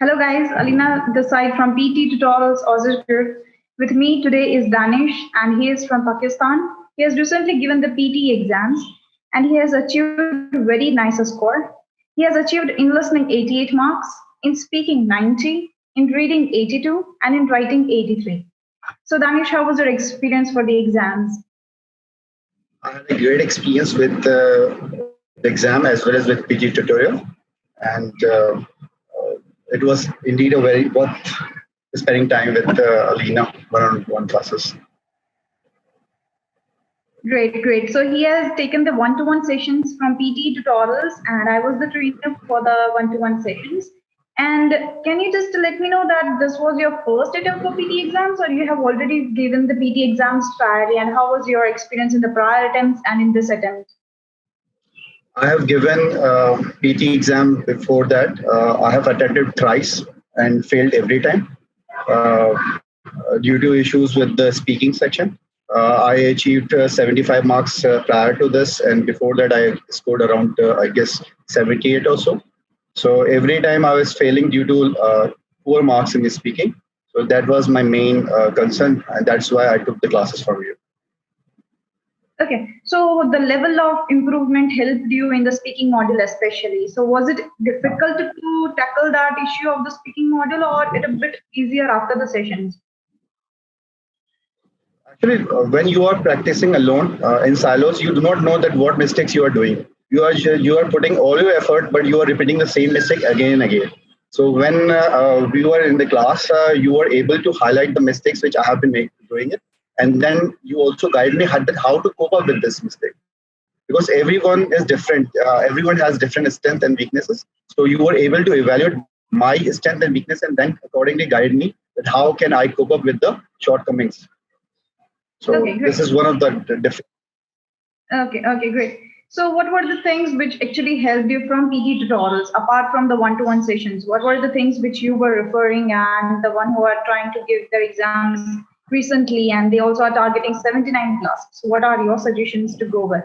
Hello guys, Alina this side from PTE Tutorials Ausis Group. With me today is Danish and he is from Pakistan. He has recently given the PTE exams and he has achieved very nice score. He has achieved in listening 88 marks, in speaking 90, in reading 82 and in writing 83. So Danish, how was your experience for the exams? I had a great experience with the exam as well as with PG tutorial, and it was indeed a very worth spending time with Alina one-on-one classes. Great. So he has taken the one-to-one sessions from PTE Tutorials, and I was the trainer for the one-to-one sessions. And can you just let me know that this was your first attempt for PT exams, or you have already given the PT exams priorly? And how was your experience in the prior attempts and in this attempt? I have given PT exam before that. I have attended thrice and failed every time uh, due to issues with the speaking section. I achieved 75 marks prior to this, and before that, I scored around, I guess, 78 or so. So every time I was failing due to poor marks in the speaking. So that was my main concern, and that's why I took the classes from you. Okay, so the level of improvement helped you in the speaking module especially. So was it difficult to tackle that issue of the speaking module, or it a bit easier after the sessions? Actually, when you are practicing alone in silos, you do not know that what mistakes you are doing. You are putting all your effort, but you are repeating the same mistake again and again. So when we were in the class, you were able to highlight the mistakes which I have been doing it, and then you also guide me how to cope up with this mistake. Because everyone is different. Everyone has different strengths and weaknesses. So you were able to evaluate my strength and weakness, and then accordingly guide me that how can I cope up with the shortcomings. So Okay, this is one of the different. Okay, great. So what were the things which actually helped you from PT tutorials apart from the one-to-one sessions? What were the things which you were referring and the one who are trying to give their exams recently and they also are targeting 79 plus? So what are your suggestions to go with?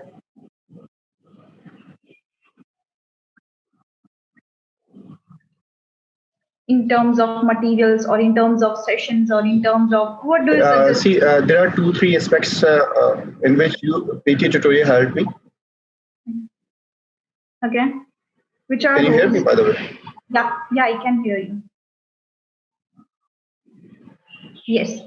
In terms of materials or in terms of sessions or in terms of what do you suggest? See, there are 2-3 aspects in which you PT tutorial helped me. Okay. Which are Can you those? hear me, by the way? Yeah, I can hear you. Yes.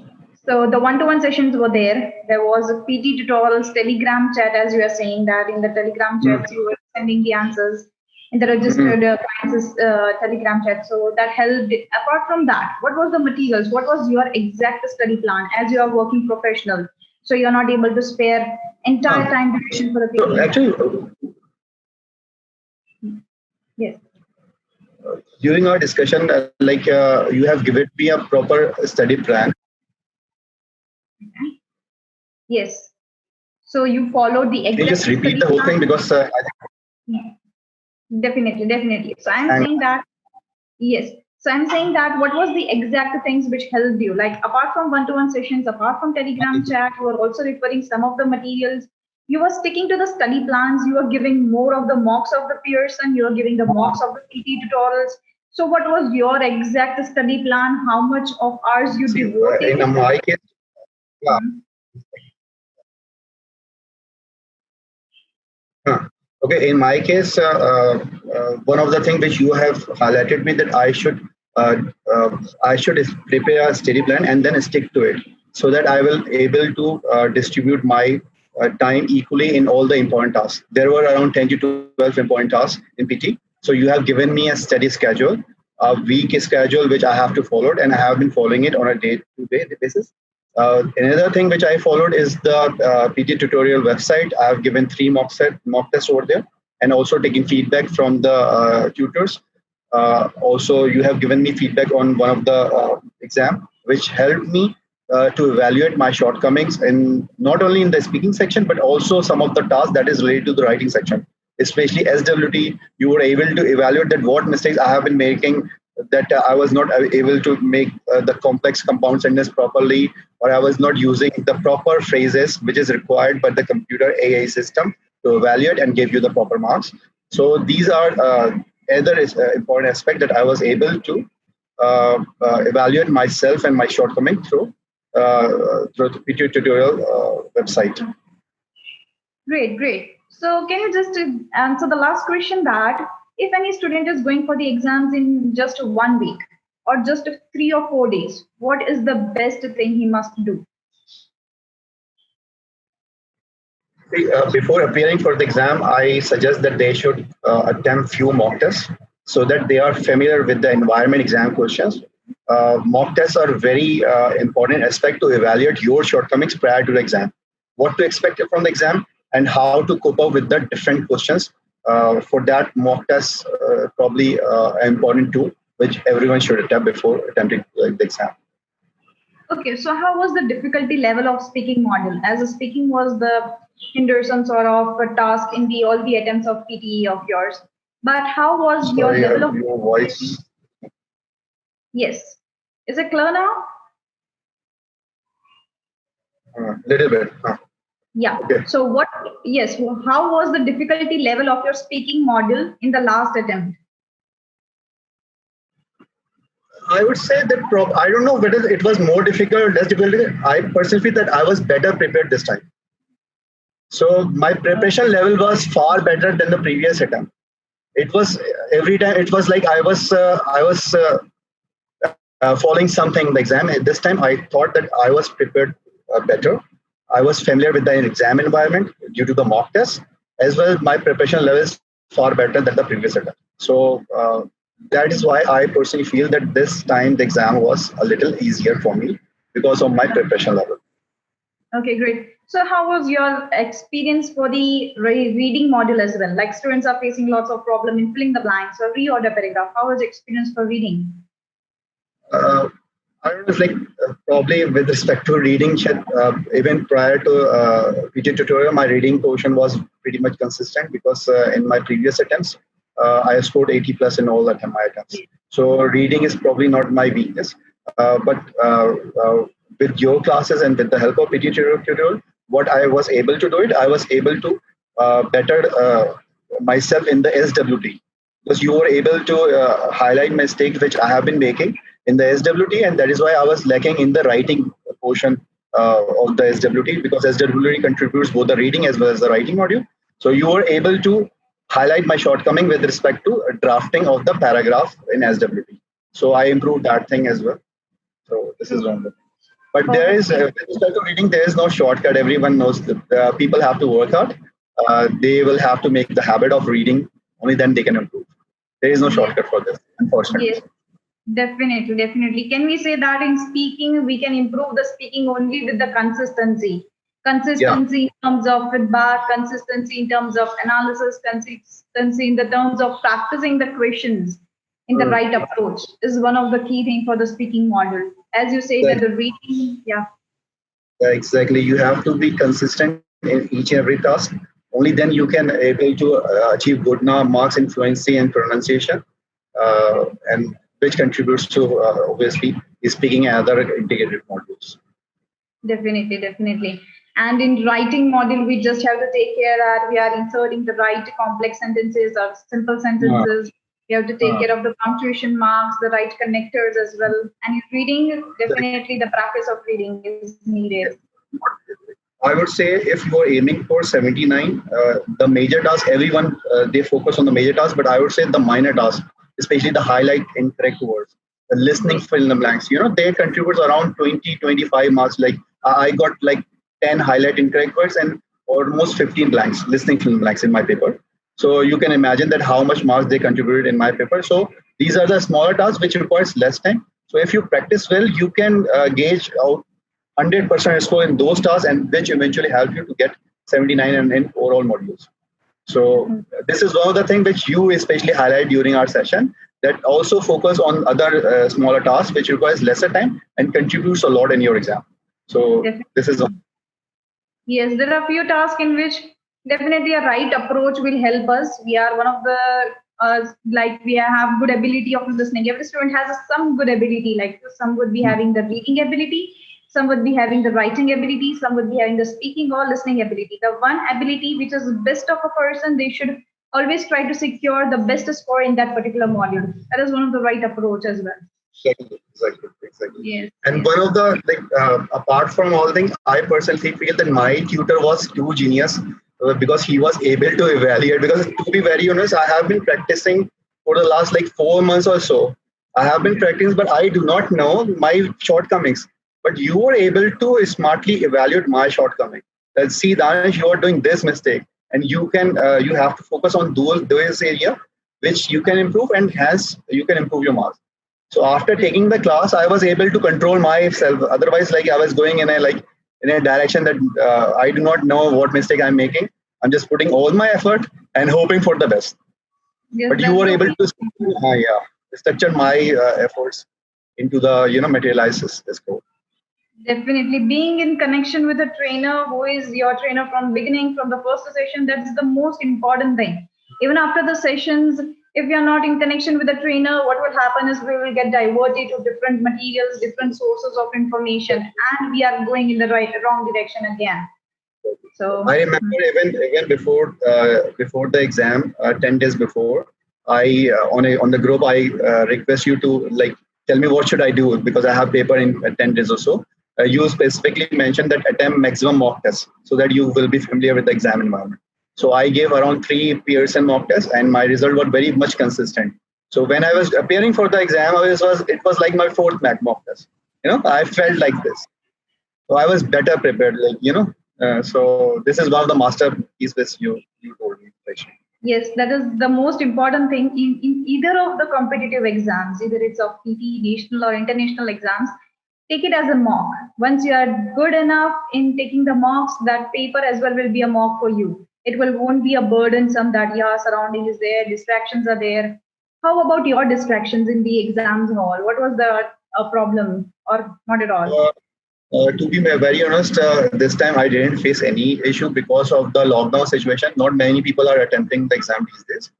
So the one-to-one sessions were there. There was a PT tutorials, Telegram chat, as you are saying that in the Telegram chats you were sending the answers in the registered clients' Telegram chat. So that helped. Apart from that, what was the materials? What was your exact study plan as you are working professional? So you're not able to spare entire time duration for the PT. So actually, yes. During our discussion, you have given me a proper study plan. Yes. So you followed the exact. Can you just repeat the whole thing because I think. Definitely. So I'm saying that yes. So I'm saying that what was the exact things which helped you? Like apart from one-to-one sessions, apart from Telegram chat, you were also referring some of the materials. You were sticking to the study plans. You were giving more of the mocks of the Pearson. You were giving the mocks of the PT tutorials. So what was your exact study plan? How much of hours you devoted? In my case, yeah. Okay, in my case, one of the things which you have highlighted me that I should prepare a study plan and then stick to it, so that I will able to distribute my time equally in all the important tasks. There were around 10 to 12 important tasks in PT. So you have given me a study schedule, a week schedule which I have to follow, and I have been following it on a day-to-day basis. Another thing which I followed is the PT tutorial website. I have given 3 mock tests over there, and also taking feedback from the tutors. Also, you have given me feedback on one of the exam, which helped me to evaluate my shortcomings in not only in the speaking section, but also some of the tasks that is related to the writing section. Especially SWT, you were able to evaluate that what mistakes I have been making, that I was not able to make the complex compound sentence properly, or I was not using the proper phrases which is required by the computer AI system to evaluate and give you the proper marks. So these are other important aspect that I was able to evaluate myself and my shortcoming through the PTE tutorial website. Great, great. So can you just answer the last question that if any student is going for the exams in just 1 week or just 3 or 4 days, what is the best thing he must do? Before appearing for the exam, I suggest that they should attempt few mock tests so that they are familiar with the environment exam questions. Mock tests are very important aspect to evaluate your shortcomings prior to the exam. What to expect from the exam and how to cope up with the different questions. For that, mock tests probably an important tool which everyone should attempt before attempting the exam. Okay, so how was the difficulty level of speaking module? As a speaking was the Henderson sort of a task in the all the attempts of PTE of yours, but how was your level of your voice? Yes, is it clear now? Little bit. Yeah. Okay. So what? Yes. How was the difficulty level of your speaking module in the last attempt? I would say that I don't know whether it was more difficult or less difficult. I personally feel that I was better prepared this time. So my preparation level was far better than the previous attempt. It was every time. It was like I was following something in the exam. This time I thought that I was prepared better. I was familiar with the exam environment due to the mock test, as well as my preparation level is far better than the previous attempt. So that is why I personally feel that this time the exam was a little easier for me because of my preparation level. Okay, great. So how was your experience for the reading module as well? Like students are facing lots of problem in filling the blanks or reorder paragraph. How was the experience for reading? I don't know, like probably with respect to reading, even prior to PTE tutorial, my reading portion was pretty much consistent because in my previous attempts, I scored 80 plus in all my attempts. So reading is probably not my weakness. But with your classes and with the help of PTE tutorial, what I was able to do it, I was able to better myself in the SWT because you were able to highlight mistakes which I have been making in the SWT, and that is why I was lacking in the writing portion of the SWT because SWT contributes both the reading as well as the writing module. So you were able to highlight my shortcoming with respect to drafting of the paragraph in SWT. So I improved that thing as well. So this is one of the things. But there is, with respect to reading, there is no shortcut. Everyone knows that people have to work hard. They will have to make the habit of reading. Only then they can improve. There is no shortcut for this, unfortunately. Yes. Definitely, definitely. Can we say that in speaking, we can improve the speaking only with the consistency? Consistency in terms of feedback, consistency in terms of analysis, consistency in the terms of practicing the questions in the right approach is one of the key things for the speaking model. As you say that the reading, yeah. Exactly. You have to be consistent in each and every task. Only then you can able to achieve good marks in fluency and pronunciation. And which contributes to obviously speaking and other integrated modules. Definitely, definitely. And in writing module, we just have to take care that we are inserting the right complex sentences or simple sentences. We have to take care of the punctuation marks, the right connectors as well. And in reading, definitely the practice of reading is needed. I would say if you are aiming for 79, the major task, everyone, they focus on the major task, but I would say the minor task, especially the highlight incorrect words, the listening fill in the blanks, they contribute around 20, 25 marks. Like I got like 10 highlight incorrect words and almost 15 blanks, listening fill in the blanks in my paper. So you can imagine that how much marks they contributed in my paper. So these are the smaller tasks which requires less time. So if you practice well, you can gauge out 100% score in those tasks, and which eventually help you to get 79 in overall modules. So this is one of the things which you especially highlight during our session, that also focus on other smaller tasks which requires lesser time and contributes a lot in your exam. So this is yes, there are few tasks in which definitely a right approach will help us. We are one of the like we have good ability of listening. Every student has some good ability. Like some would be having the reading ability, some would be having the writing ability, some would be having the speaking or listening ability. The one ability which is best of a person, they should always try to secure the best score in that particular module. That is one of the right approach as well. Exactly. Yes. And Yes. one of the apart from all things, I personally feel that my tutor was too genius because he was able to evaluate. Because to be very honest, I have been practicing for the last 4 months or so. I have been practicing, but I do not know my shortcomings. But you were able to smartly evaluate my shortcoming. Let's see, Danish, you are doing this mistake, and you have to focus on those area which you can improve, and hence you can improve your marks. So after taking the class, I was able to control myself. Otherwise, I was going in a direction that I do not know what mistake I'm making. I'm just putting all my effort and hoping for the best. Yes, But you that's were the able way. to structure my efforts into the materialize this code. Definitely being in connection with a trainer who is your trainer from beginning, from the first session, that's the most important thing. Even after the sessions, if you're not in connection with the trainer, what will happen is we will get diverted to different materials, different sources of information, and we are going in the wrong direction again. So I remember even before the exam, 10 days before, I on the group I request you to tell me what should I do because I have paper in 10 days or so. You specifically mentioned that attempt maximum mock tests so that you will be familiar with the exam environment. So I gave around 3 Pearson mock tests, and my result was very much consistent. So when I was appearing for the exam, it was like my fourth mock test. I felt like this. So I was better prepared, so this is one of the masterpiece which you told me, Rachel. yes, that is the most important thing in either of the competitive exams, either it's of PTE, national or international exams. Take it as a mock. Once you are good enough in taking the mocks, that paper as well will be a mock for you. It won't be a burdensome that yeah, surrounding is there, distractions are there. How about your distractions in the exams hall? What was the problem or not at all? To be very honest, this time I didn't face any issue because of the lockdown situation. Not many people are attempting the exam these days,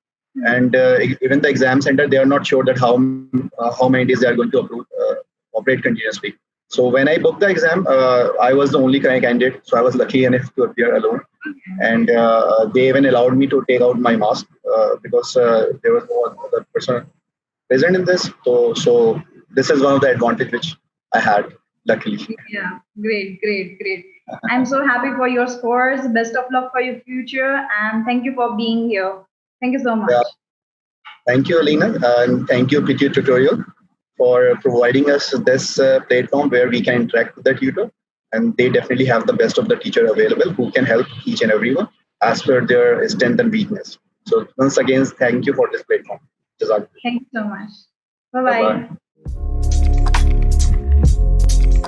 and even the exam center, they are not sure that how many days they are going to operate continuously. So when I booked the exam, I was the only candidate, so I was lucky enough to appear alone, and they even allowed me to take out my mask because there was no other person present in this. So this is one of the advantage which I had, luckily. Yeah, great, great, great. I'm so happy for your scores. Best of luck for your future, and thank you for being here. Thank you so much. Yeah. Thank you, Alina, and thank you, PTE Tutorial, for providing us this platform where we can interact with the tutor. And they definitely have the best of the teacher available who can help each and everyone as per their strength and weakness. So once again, thank you for this platform. Thank you so much. Bye Bye-bye. bye.